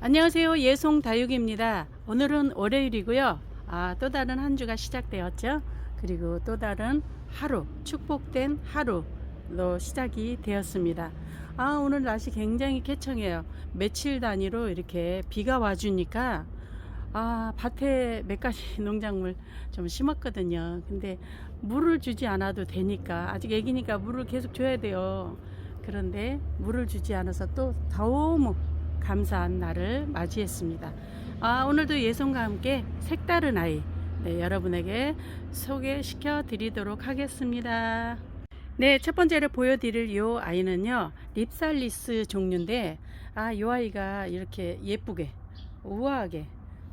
안녕하세요. 예송다육입니다. 오늘은 월요일이고요. 또 다른 한 주가 시작되었죠. 그리고 또 다른 하루, 축복된 하루로 시작이 되었습니다. 오늘 날씨 굉장히 쾌청해요. 며칠 단위로 이렇게 비가 와주니까 밭에 몇 가지 농작물 좀 심었거든요. 근데 물을 주지 않아도 되니까, 아직 애기니까 물을 계속 줘야 돼요. 그런데 물을 주지 않아서 또 너무 감사한 날을 맞이했습니다. 오늘도 예송과 함께 색다른 아이, 네, 여러분에게 소개시켜 드리도록 하겠습니다. 네, 첫 번째로 보여드릴 요 아이는요, 립살리스 종류인데, 요 아이가 이렇게 예쁘게, 우아하게,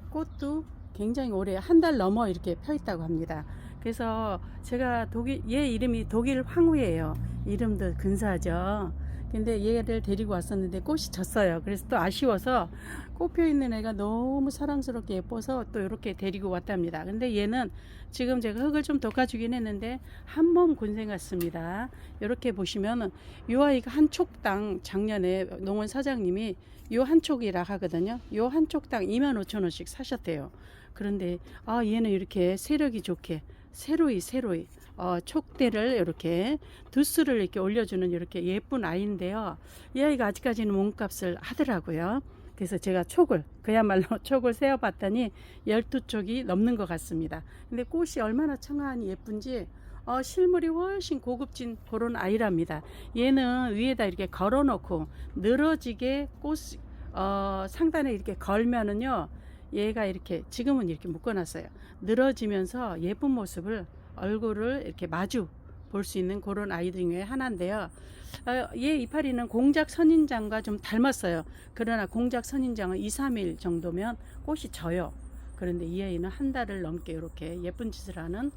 꽃도 굉장히 오래, 한 달 넘어 이렇게 펴 있다고 합니다. 그래서 제가 얘 이름이 독일 황후예요. 이름도 근사하죠. 근데 얘를 데리고 왔었는데 꽃이 졌어요. 그래서 또 아쉬워서 꽃 펴 있는 애가 너무 사랑스럽게 예뻐서 또 이렇게 데리고 왔답니다. 근데 얘는 지금 제가 흙을 좀 덮어주긴 했는데 한 몸 곤생 같습니다. 이렇게 보시면 요 아이가 한 촉당 작년에 농원 사장님이 요 한 촉이라 하거든요. 요 한 촉당 25,000원씩 사셨대요. 그런데 얘는 이렇게 세력이 좋게 새로이 촉대를 이렇게 두수를 이렇게 올려주는 이렇게 예쁜 아이인데요. 이 아이가 아직까지는 몸값을 하더라고요. 그래서 제가 그야말로 촉을 세어봤더니 12촉이 넘는 것 같습니다. 근데 꽃이 얼마나 청아하니 예쁜지 실물이 훨씬 고급진 그런 아이랍니다. 얘는 위에다 이렇게 걸어놓고 늘어지게 꽃 상단에 이렇게 걸면은요, 얘가 이렇게 지금은 이렇게 묶어놨어요. 늘어지면서 예쁜 모습을 얼굴을 이렇게 마주 볼 수 있는 그런 아이 중에 하나인데요. 얘 이파리는 공작 선인장과 좀 닮았어요. 그러나 공작 선인장은 2, 3일 정도면 꽃이 져요. 그런데 이 아이는 한 달을 넘게 이렇게 예쁜 짓을 하는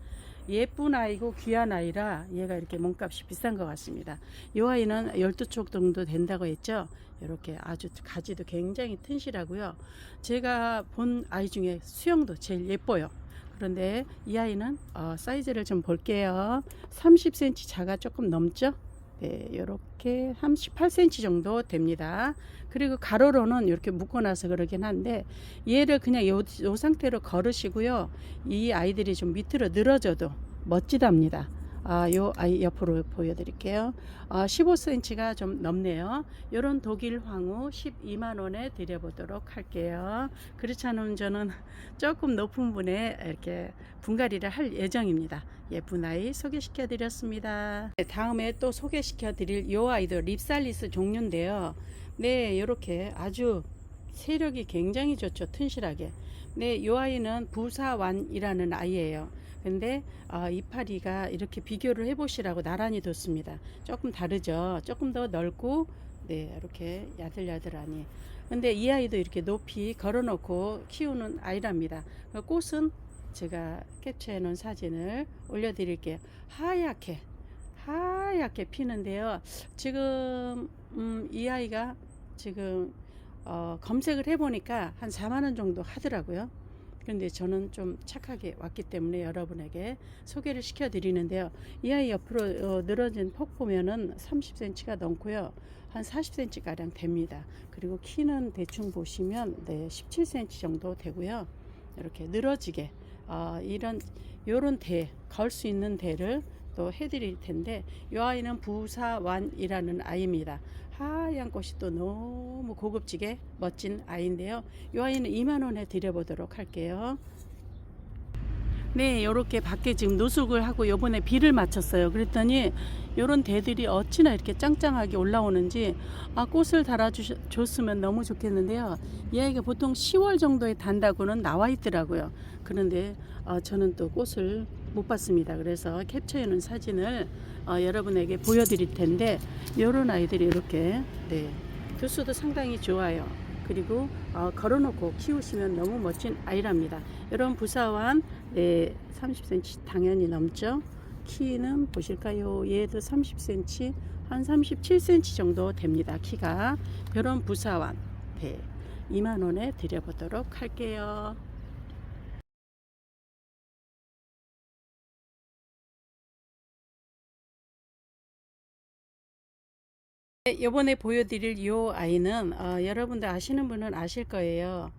예쁜 아이고 귀한 아이라 얘가 이렇게 몸값이 비싼 것 같습니다. 이 아이는 12촉 정도 된다고 했죠. 이렇게 아주 가지도 굉장히 튼실하고요. 제가 본 아이 중에 수영도 제일 예뻐요. 그런데 이 아이는 사이즈를 좀 볼게요. 30cm 자가 조금 넘죠. 네, 이렇게 38cm 정도 됩니다. 그리고 가로로는 이렇게 묶어놔서 그러긴 한데 얘를 그냥 요 상태로 걸으시고요. 이 아이들이 좀 밑으로 늘어져도 멋지답니다. 요 아이 옆으로 보여드릴게요. 15cm가 좀 넘네요. 요런 독일 황후 12만원에 드려보도록 할게요. 그렇지 않으면 저는 조금 높은 분에 이렇게 분갈이를 할 예정입니다. 예쁜 아이 소개시켜 드렸습니다. 다음에 또 소개시켜 드릴 요 아이도 립살리스 종류인데요. 네, 이렇게 아주 세력이 굉장히 좋죠. 튼실하게. 네, 요 아이는 부사완이라는 아이예요. 근데 이파리가 이렇게 비교를 해보시라고 나란히 뒀습니다. 조금 다르죠. 조금 더 넓고, 네, 이렇게 야들야들하니. 근데 이 아이도 이렇게 높이 걸어놓고 키우는 아이랍니다. 꽃은 제가 캡처해 놓은 사진을 올려드릴게요. 하얗게 피는데요. 지금 이 아이가 지금 검색을 해보니까 한 4만원 정도 하더라고요. 그런데 저는 좀 착하게 왔기 때문에 여러분에게 소개를 시켜 드리는데요. 이 아이 옆으로 늘어진 폭 보면은 30cm가 넘고요. 한 40cm 가량 됩니다. 그리고 키는 대충 보시면 네, 17cm 정도 되고요. 이렇게 늘어지게 요런 걸 수 있는 대를 또 해드릴 텐데, 이 아이는 부사완이라는 아이입니다. 하얀 꽃이 또 너무 고급지게 멋진 아이인데요. 이 아이는 2만원에 드려보도록 할게요. 네, 요렇게 밖에 지금 노숙을 하고 요번에 비를 맞췄어요. 그랬더니 요런 대들이 어찌나 이렇게 짱짱하게 올라오는지 꽃을 달아줬으면 너무 좋겠는데요. 이 아이가 보통 10월 정도에 단다고는 나와 있더라고요. 그런데 저는 또 꽃을 못 봤습니다. 그래서 캡처해 놓은 사진을 여러분에게 보여드릴 텐데, 요런 아이들이 이렇게 네, 교수도 상당히 좋아요. 그리고 걸어놓고 키우시면 너무 멋진 아이랍니다. 이런 부사완 네, 30cm 당연히 넘죠. 키는 보실까요? 얘도 30cm, 한 37cm 정도 됩니다. 키가. 이런 부사완 네, 2만원에 드려보도록 할게요. 이번에 보여드릴 이 아이는 여러분들 아시는 분은 아실 거예요.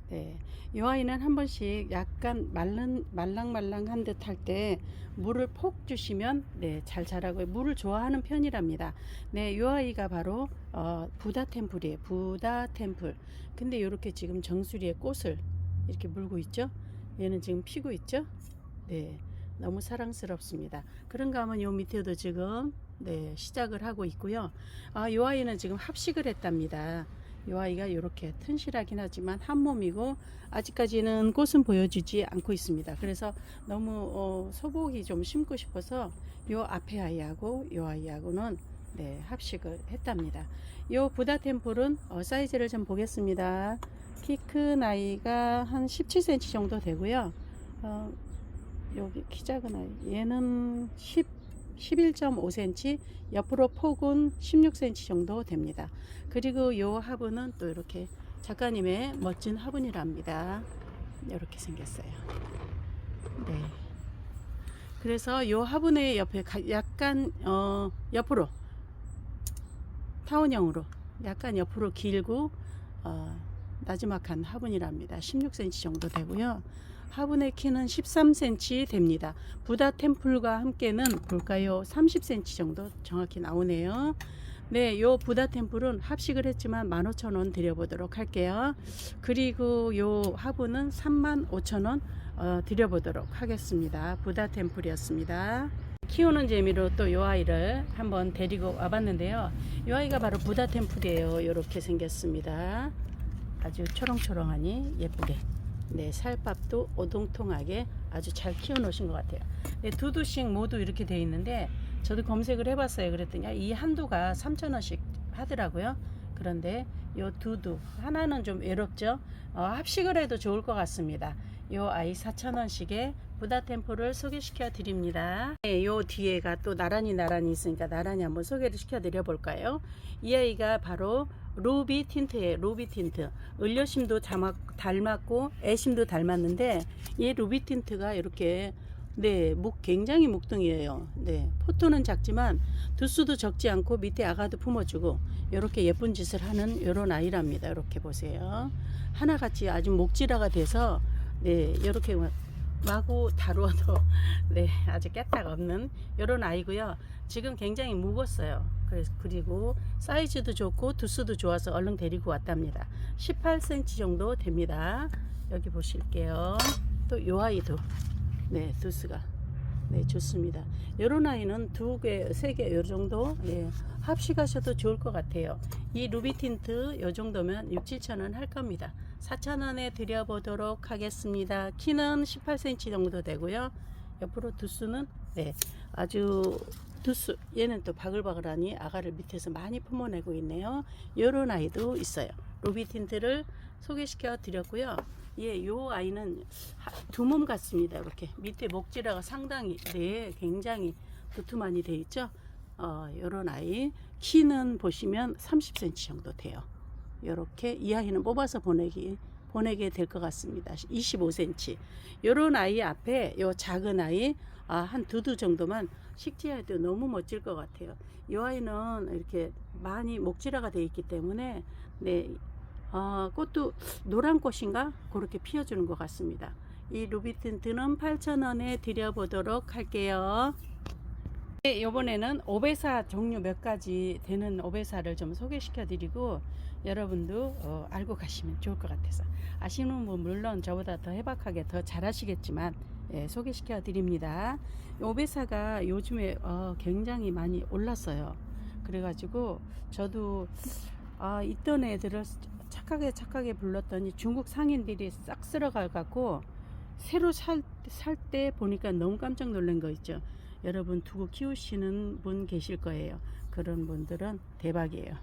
네, 이 아이는 한 번씩 약간 말랑말랑한 듯 할 때 물을 폭 주시면 네, 잘 자라고요. 물을 좋아하는 편이랍니다. 네, 이 아이가 바로 부다 템플이에요. 부다 템플. 근데 이렇게 지금 정수리에 꽃을 이렇게 물고 있죠. 얘는 지금 피고 있죠. 네, 너무 사랑스럽습니다. 그런가 하면 요 밑에도 지금 네, 시작을 하고 있고요. 이 아이는 지금 합식을 했답니다. 이 아이가 이렇게 튼실하긴 하지만 한 몸이고 아직까지는 꽃은 보여주지 않고 있습니다. 그래서 너무 소복이 좀 심고 싶어서 이 앞에 아이하고 이 아이하고는 네, 합식을 했답니다. 이 부다 템플은 사이즈를 좀 보겠습니다. 키 큰 아이가 한 17cm 정도 되고요. 여기 키 작은 아이 얘는 11.5cm, 옆으로 폭은 16cm 정도 됩니다. 그리고 요 화분은 또 이렇게 작가님의 멋진 화분이랍니다. 이렇게 생겼어요. 네. 그래서 요 화분의 옆에 약간 옆으로 타원형으로 약간 옆으로 길고 나지막한 화분이랍니다. 16cm 정도 되고요. 화분의 키는 13cm 됩니다. 부다 템플과 함께는 볼까요? 30cm 정도 정확히 나오네요. 네, 요 부다 템플은 합식을 했지만 15,000원 드려보도록 할게요. 그리고 요 화분은 35,000원 드려보도록 하겠습니다. 부다 템플이었습니다. 키우는 재미로 또 요 아이를 한번 데리고 와봤는데요. 요 아이가 바로 부다 템플이에요. 이렇게 생겼습니다. 아주 초롱초롱하니 예쁘게. 네, 살밥도 오동통하게 아주 잘 키워 놓으신 것 같아요. 네, 두두씩 모두 이렇게 되어 있는데 저도 검색을 해봤어요. 그랬더니 이 한두가 3,000원씩 하더라고요. 그런데 요 두두 하나는 좀 외롭죠. 합식을 해도 좋을 것 같습니다. 요 아이 4,000원씩에 부다 템플을 소개시켜 드립니다. 네, 요 뒤에가 또 나란히 있으니까 나란히 한번 소개를 시켜 드려 볼까요? 이 아이가 바로 루비 틴트예요. 루비 틴트. 을려심도 닮았고 애심도 닮았는데 이 루비 틴트가 이렇게 네, 굉장히 묵둥이에요. 네, 포토는 작지만 두수도 적지 않고 밑에 아가도 품어주고 이렇게 예쁜 짓을 하는 이런 아이랍니다. 이렇게 보세요. 하나같이 아주 목질화가 돼서 네, 이렇게 마구 다루어도 네, 아주 깨딱 없는 이런 아이고요. 지금 굉장히 묵었어요. 그리고 사이즈도 좋고 두수도 좋아서 얼른 데리고 왔답니다. 18cm 정도 됩니다. 여기 보실게요. 또 요 아이도 네, 두수가 네, 좋습니다. 이런 아이는 2개, 3개 요 정도 네, 합식하셔도 좋을 것 같아요. 이 루비 틴트 요 정도면 6-7,000원 할 겁니다. 4,000원에 드려보도록 하겠습니다. 키는 18cm 정도 되고요. 옆으로 두수는 네, 아주 두수 얘는 또 바글바글하니 아가를 밑에서 많이 품어내고 있네요. 요런 아이도 있어요. 루비 틴트를 소개시켜 드렸고요. 예, 요 아이는 두 몸 같습니다. 이렇게 밑에 목질화가 상당히 네, 굉장히 두툼하니 돼 있죠. 요런 아이 키는 보시면 30cm 정도 돼요. 요렇게 이 아이는 뽑아서 보내게 될 것 같습니다. 25cm. 요런 아이 앞에 요 작은 아이 한 두두 정도만 식재해도 너무 멋질 것 같아요. 이 아이는 이렇게 많이 목질화가 되어 있기 때문에 네, 꽃도 노란 꽃인가 그렇게 피어주는 것 같습니다. 이 루비 틴트는 8,000원에 드려보도록 할게요. 네, 이번에는 오베사 종류 몇 가지 되는 오베사를 좀 소개시켜 드리고 여러분도 알고 가시면 좋을 것 같아서 아시는 분 물론 저보다 더 해박하게 더 잘하시겠지만 예, 소개시켜 드립니다. 오베사가 요즘에 굉장히 많이 올랐어요. 그래가지고 저도 있던 애들을 착하게 불렀더니 중국 상인들이 싹 쓸어가 갖고 새로 살 때 보니까 너무 깜짝 놀란 거 있죠. 여러분 두고 키우시는 분 계실 거예요. 그런 분들은 대박이에요.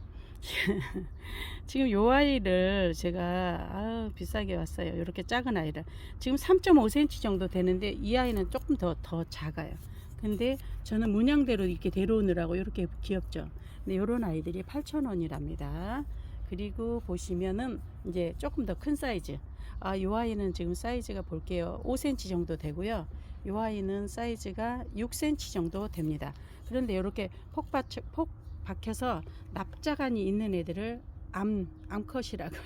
지금 요 아이를 제가 비싸게 왔어요. 이렇게 작은 아이를 지금 3.5cm 정도 되는데 이 아이는 조금 더 작아요. 근데 저는 문양대로 이렇게 데려오느라고 이렇게 귀엽죠. 근데 요런 아이들이 8,000원이랍니다. 그리고 보시면은 이제 조금 더 큰 사이즈. 요 아이는 지금 사이즈가 볼게요. 5cm 정도 되고요. 요 아이는 사이즈가 6cm 정도 됩니다. 그런데 이렇게 박혀서 납작안이 있는 애들을 암컷이라고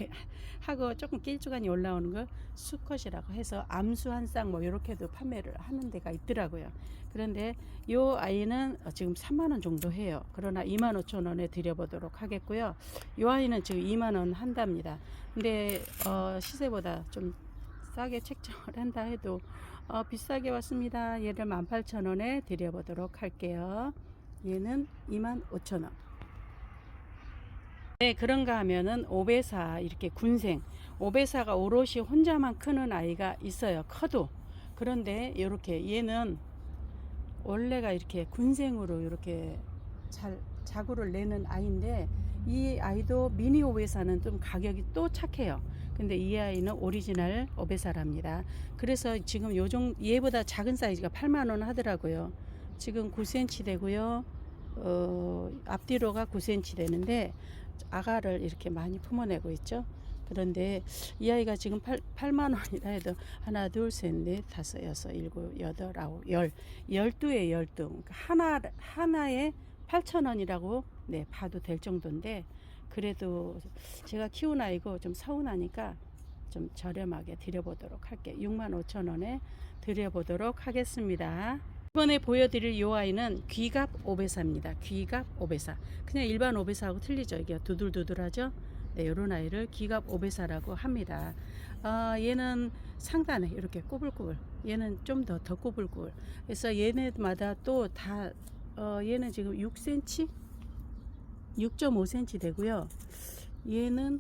하고 조금 길쭉안이 올라오는 거 수컷이라고 해서 암수 한 쌍 뭐 이렇게도 판매를 하는 데가 있더라고요. 그런데 요 아이는 지금 3만원 정도 해요. 그러나 25,000원에 드려보도록 하겠고요. 요 아이는 지금 2만원 한답니다. 근데 시세보다 좀 싸게 책정을 한다 해도 비싸게 왔습니다. 얘를 18,000원에 드려보도록 할게요. 얘는 25,000원. 네, 그런가 하면은 오베사, 이렇게 군생 오베사가 오롯이 혼자만 크는 아이가 있어요. 커도. 그런데 이렇게 얘는 원래가 이렇게 군생으로 이렇게 잘 자구를 내는 아이인데, 이 아이도 미니 오베사는 좀 가격이 또 착해요. 근데 이 아이는 오리지널 오베사랍니다. 그래서 지금 요정 얘보다 작은 사이즈가 8만원 하더라고요. 지금 9cm 되고요. 앞뒤로가 9cm 되는데 아가를 이렇게 많이 품어내고 있죠. 그런데 이 아이가 지금 8만원이라 해도 하나 둘셋넷 다섯 여섯 일곱 여덟 아홉 열 12에 12, 그러니까 하나에 8,000원이라고 네 봐도 될 정도인데, 그래도 제가 키운 아이고 좀 서운하니까 좀 저렴하게 드려보도록 할게요. 65,000원에 드려보도록 하겠습니다. 이번에 보여드릴 이 아이는 귀갑 오베사입니다. 귀갑 오베사. 그냥 일반 오베사하고 틀리죠. 이게 두들두들하죠. 네, 이런 아이를 귀갑 오베사라고 합니다. 얘는 상단에 이렇게 꼬불꼬불. 얘는 좀 더 꼬불꼬불. 그래서 얘네마다 또 다 얘는 지금 6cm, 6.5cm 되고요. 얘는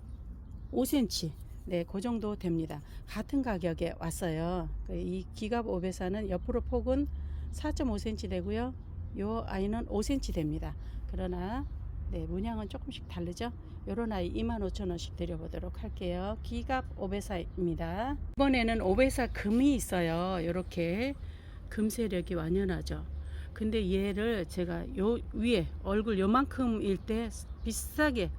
5cm. 네, 그 정도 됩니다. 같은 가격에 왔어요. 이 귀갑 오베사는 옆으로 폭은 4.5cm 되고요. 요 아이는 5cm 됩니다. 그러나 네, 문양은 조금씩 다르죠. 요런 아이 25,000원씩 드려보도록 할게요. 귀갑 오베사입니다. 이번에는 오베사 금이 있어요. 요렇게 금 세력이 완연하죠. 근데 얘를 제가 요 위에 얼굴 요만큼일 때 비싸게,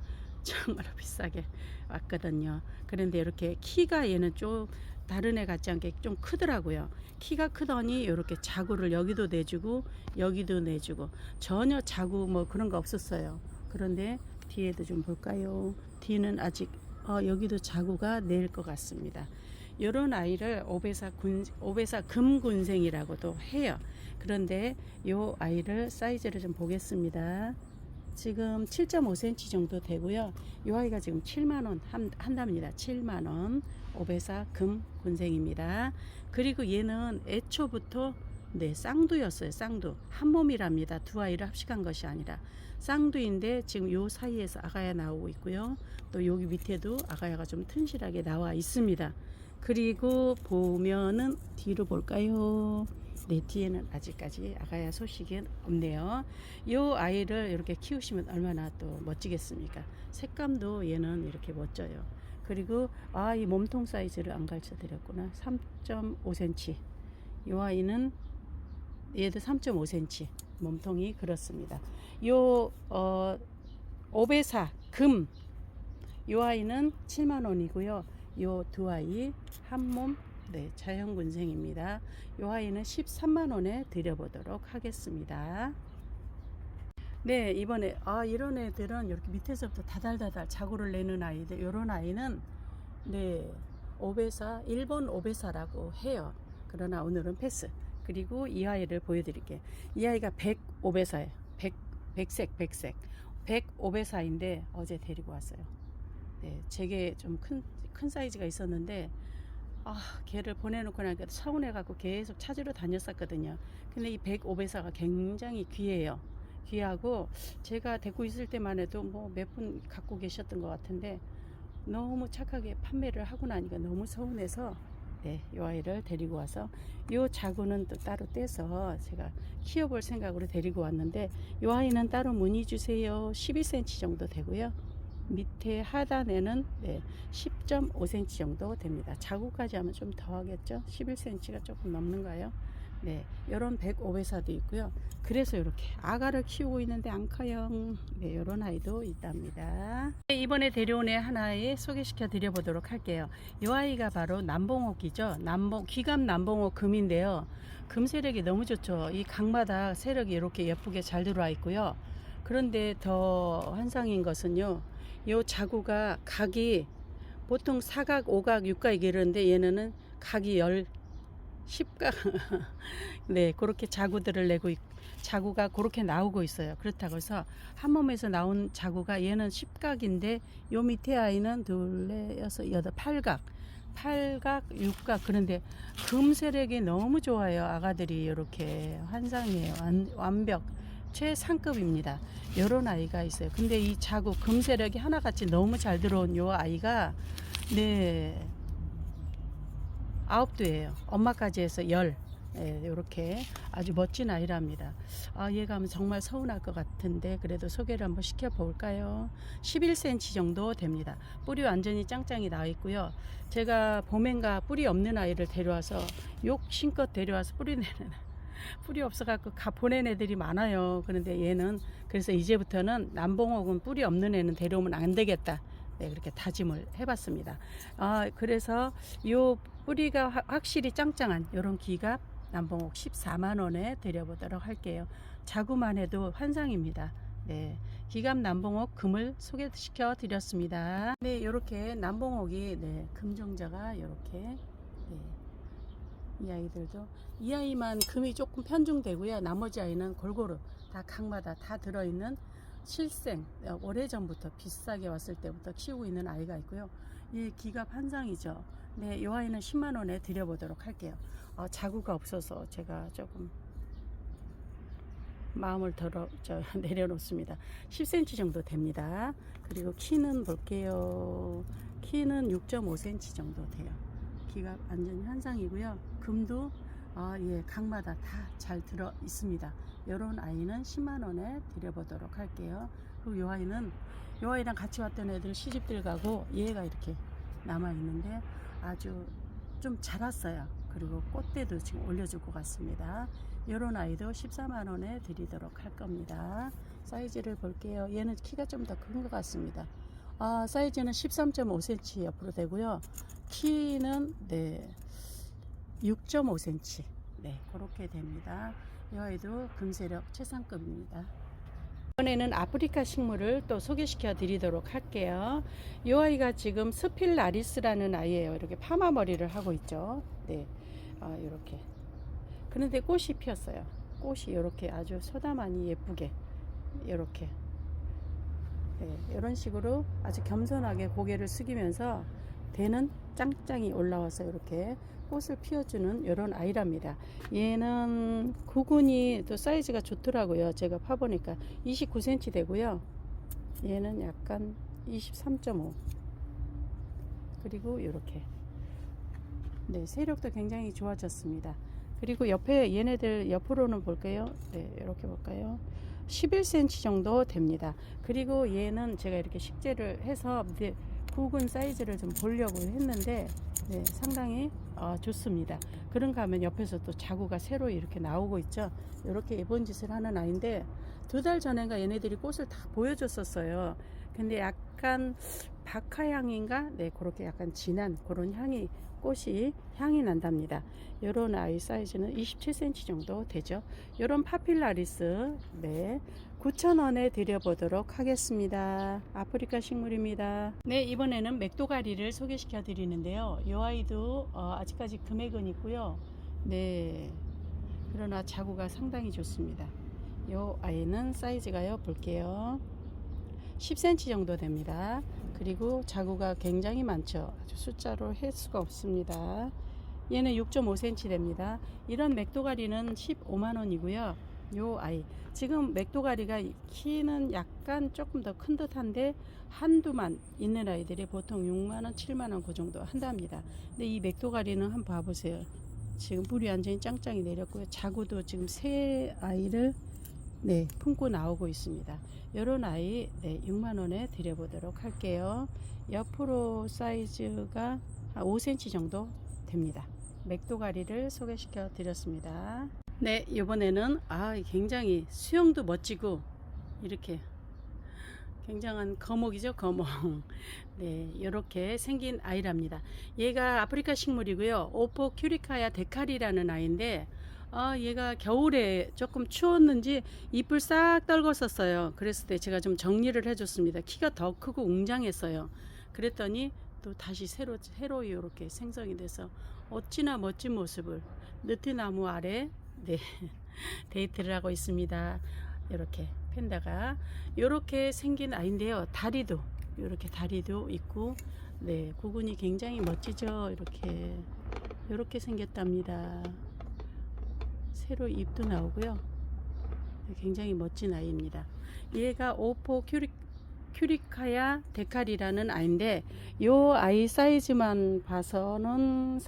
정말 비싸게 왔거든요. 그런데 이렇게 키가 얘는 좀 다른 애 같지 않게 좀 크더라고요. 키가 크더니 이렇게 자구를 여기도 내주고 여기도 내주고, 전혀 자구 뭐 그런 거 없었어요. 그런데 뒤에도 좀 볼까요? 뒤는 아직 여기도 자구가 낼 것 같습니다. 이런 아이를 오베사 금군생이라고도 해요. 그런데 이 아이를 사이즈를 좀 보겠습니다. 지금 7.5cm 정도 되고요. 이 아이가 지금 7만원 한답니다. 7만원 오베사 금 군생입니다. 그리고 얘는 애초부터 네, 쌍두였어요. 쌍두 한 몸이랍니다. 두 아이를 합식한 것이 아니라 쌍두인데 지금 요 사이에서 아가야 나오고 있고요. 또 여기 밑에도 아가야가 좀 튼실하게 나와 있습니다. 그리고 보면은 뒤로 볼까요? 네, 뒤에는 아직까지 아가야 소식이 없네요. 이 아이를 이렇게 키우시면 얼마나 또 멋지겠습니까? 색감도 얘는 이렇게 멋져요. 그리고 이 몸통 사이즈를 안 가르쳐 드렸구나. 3.5cm. 이 아이는 얘도 3.5cm. 몸통이 그렇습니다. 요 오베사 금, 이 아이는 7만원이고요. 요 두 아이 한 몸 네, 자연군생입니다. 이 아이는 13만원에 드려보도록 하겠습니다. 네, 이번에 이런 애들은 이렇게 밑에서부터 다달다달 자구를 내는 아이들, 이런 아이는 네, 오베사, 일본 오베사라고 해요. 그러나 오늘은 패스. 그리고 이 아이를 보여드릴게요. 이 아이가 100오베사예요. 백색 100오베사인데 어제 데리고 왔어요. 네, 제게 좀 큰 사이즈가 있었는데 걔를 보내놓고 나니까 서운해갖고 계속 찾으러 다녔었거든요. 근데 이 105배사가 굉장히 귀해요. 귀하고 제가 데리고 있을 때만 해도 뭐 몇 분 갖고 계셨던 것 같은데, 너무 착하게 판매를 하고 나니까 너무 서운해서 네, 이 아이를 데리고 와서 이 자구는 또 따로 떼서 제가 키워볼 생각으로 데리고 왔는데, 이 아이는 따로 문의 주세요. 12cm 정도 되고요. 밑에 하단에는 네, 10.5cm 정도 됩니다. 자구까지 하면 좀 더 하겠죠. 11cm가 조금 넘는가요? 네, 이런 105배사도 있고요. 그래서 이렇게 아가를 키우고 있는데 안 커요. 네, 이런 아이도 있답니다. 네, 이번에 데려온 애 하나에 소개시켜 드려 보도록 할게요. 이 아이가 바로 남봉옥이죠. 귀감 남봉옥 금인데요. 금 세력이 너무 좋죠. 이 각마다 세력이 이렇게 예쁘게 잘 들어와 있고요. 그런데 더 환상인 것은요, 요 자구가 각이 보통 사각, 오각, 육각 이러는데 얘는 각이 10각 네, 그렇게 자구들을 내고 자구가 그렇게 나오고 있어요. 그렇다고 해서 한 몸에서 나온 자구가 얘는 10각인데 요 밑에 아이는 둘, 넷, 여섯, 여덟, 8각, 8각, 6각. 그런데 금세력이 너무 좋아요. 아가들이 이렇게 환상이에요. 완벽 최상급입니다. 요런 아이가 있어요. 근데 이 자구 금세력이 하나같이 너무 잘 들어온 요 아이가 네, 9두예요. 엄마까지 해서 10. 네, 이렇게 아주 멋진 아이랍니다. 얘가 하면 정말 서운할 것 같은데 그래도 소개를 한번 시켜볼까요? 11cm 정도 됩니다. 뿌리 완전히 짱짱이 나와 있고요. 제가 봄엔가 뿌리 없는 아이를 데려와서 욕심껏 데려와서 뿌리 내는 뿌리 없어갖고 보낸 애들이 많아요. 그런데 얘는 그래서 이제부터는 남봉옥은 뿌리 없는 애는 데려오면 안 되겠다. 네, 그렇게 다짐을 해봤습니다. 그래서 요 뿌리가 확실히 짱짱한 이런 기갑 남봉옥 14만원에 드려보도록 할게요. 자구만 해도 환상입니다. 네, 기갑 남봉옥 금을 소개시켜 드렸습니다. 네, 이렇게 남봉옥이 네, 금종자가 이렇게 네, 이 아이들도 이 아이만 금이 조금 편중되고요. 나머지 아이는 골고루 다 각마다 다 들어있는 실생, 오래전부터 비싸게 왔을 때부터 키우고 있는 아이가 있고요. 이 기갑 환상이죠. 네, 이 아이는 10만원에 드려보도록 할게요. 자구가 없어서 제가 조금 마음을 내려놓습니다. 10cm 정도 됩니다. 그리고 키는 볼게요. 키는 6.5cm 정도 돼요. 기갑 완전히 환상이고요. 금도 예, 각마다 다 잘 들어 있습니다. 이런 아이는 10만원에 드려보도록 할게요. 그리고 이 아이는 이 아이랑 같이 왔던 애들 시집들 가고 얘가 이렇게 남아 있는데 아주 좀 자랐어요. 그리고 꽃대도 지금 올려줄 것 같습니다. 이런 아이도 14만원에 드리도록 할 겁니다. 사이즈를 볼게요. 얘는 키가 좀 더 큰 것 같습니다. 사이즈는 13.5cm 옆으로 되고요. 키는 네, 6.5cm 네, 그렇게 됩니다. 이 아이도 금세력 최상급입니다. 이번에는 아프리카 식물을 또 소개시켜 드리도록 할게요. 이 아이가 지금 스필라리스라는 아이예요. 이렇게 파마 머리를 하고 있죠. 네, 이렇게. 그런데 꽃이 피었어요. 꽃이 이렇게 아주 소다만이 예쁘게 이렇게 네, 이런 식으로 아주 겸손하게 고개를 숙이면서 대는 짱짱이 올라와서 이렇게 꽃을 피워주는 이런 아이랍니다. 얘는 구근이 또 사이즈가 좋더라고요. 제가 파보니까 29cm 되고요. 얘는 약간 23.5 그리고 이렇게 네, 세력도 굉장히 좋아졌습니다. 그리고 옆에 얘네들 옆으로는 볼까요? 네, 이렇게 볼까요? 11cm 정도 됩니다. 그리고 얘는 제가 이렇게 식재를 해서 굵은 사이즈를 좀 보려고 했는데 네, 상당히 좋습니다. 그런가 하면 옆에서 또 자구가 새로 이렇게 나오고 있죠. 이렇게 예쁜 짓을 하는 아이인데 2달 전인가 얘네들이 꽃을 다 보여줬었어요. 근데 약간 박하향인가? 네, 그렇게 약간 진한 그런 향이 난답니다. 요런 아이 사이즈는 27cm 정도 되죠. 요런 파필라리스 네, 9,000원에 드려보도록 하겠습니다. 아프리카 식물입니다. 네, 이번에는 맥도가리를 소개시켜 드리는데요. 이 아이도 아직까지 금액은 있고요. 네, 그러나 자구가 상당히 좋습니다. 이 아이는 사이즈가요, 볼게요. 10cm 정도 됩니다. 그리고 자구가 굉장히 많죠. 아주 숫자로 할 수가 없습니다. 얘는 6.5cm 됩니다. 이런 맥도가리는 15만원이고요. 요 아이 지금 맥도가리가 키는 약간 조금 더 큰 듯한데 한두만 있는 아이들이 보통 6만원 7만원 그 정도 한답니다. 근데 이 맥도가리는 한번 봐보세요. 지금 뿌리 완전히 짱짱이 내렸고요. 자구도 지금 새 아이를 네, 품고 나오고 있습니다. 이런 아이 네, 6만원에 드려보도록 할게요. 옆으로 사이즈가 5cm 정도 됩니다. 맥도가리를 소개시켜 드렸습니다. 네, 이번에는 굉장히 수영도 멋지고 이렇게 굉장한 거목이죠, 거목. 네, 이렇게 생긴 아이랍니다. 얘가 아프리카 식물이고요. 오포 큐리카야 데칼이라는 아이인데 얘가 겨울에 조금 추웠는지 잎을 싹 떨궜었어요. 그랬을 때 제가 좀 정리를 해줬습니다. 키가 더 크고 웅장했어요. 그랬더니 또 다시 새로 이렇게 생성이 돼서 어찌나 멋진 모습을 느티나무 아래 네, 데이트를 하고 있습니다. 이렇게 펜다가 이렇게 생긴 아이인데요. 다리도 이렇게 다리도 있고 네, 구근이 굉장히 멋지죠. 이렇게 생겼답니다. 새로 잎도 나오고요. 굉장히 멋진 아이입니다. 얘가 오포 큐리카야 데칼이라는 아이인데 요 아이 사이즈만 봐서는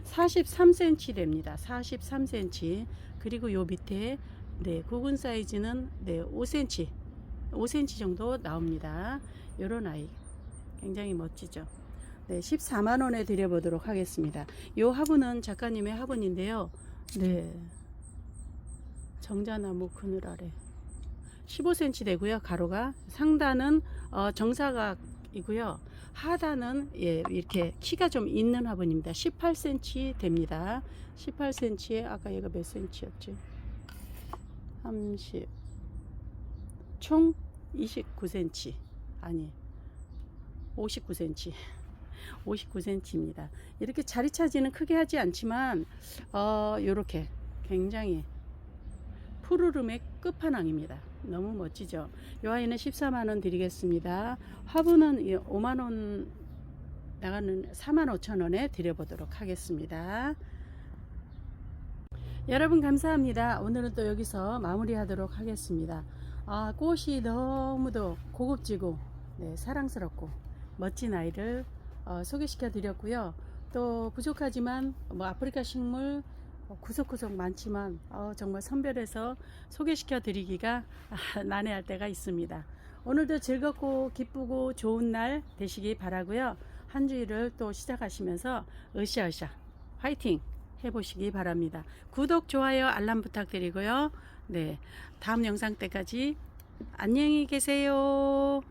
43cm 됩니다. 43cm. 그리고 요 밑에 네, 구근 사이즈는 네, 5cm 정도 나옵니다. 요런 아이 굉장히 멋지죠. 네, 14만원에 드려보도록 하겠습니다. 요 화분은 작가님의 화분인데요. 네, 정자나무 그늘 아래 15cm 되고요. 가로가 상단은 정사각이고요. 하단은 예, 이렇게 키가 좀 있는 화분입니다. 18cm 됩니다. 18cm에 아까 얘가 몇 cm였지? 30, 총 29cm 아니 59cm 59cm입니다. 이렇게 자리 차지는 크게 하지 않지만 요렇게 굉장히 푸르름의 끝판왕입니다. 너무 멋지죠. 이 아이는 14만원 드리겠습니다. 화분은 5만원 나가는 45,000원에 드려보도록 하겠습니다. 여러분 감사합니다. 오늘은 또 여기서 마무리하도록 하겠습니다. 꽃이 너무도 고급지고 네, 사랑스럽고 멋진 아이를 소개시켜 드렸고요. 또 부족하지만 뭐 아프리카 식물 구석구석 많지만 정말 선별해서 소개시켜 드리기가 난해할 때가 있습니다. 오늘도 즐겁고 기쁘고 좋은 날 되시기 바라고요. 한 주일을 또 시작하시면서 으쌰으쌰 화이팅 해보시기 바랍니다. 구독, 좋아요, 알람 부탁드리고요. 네, 다음 영상 때까지 안녕히 계세요.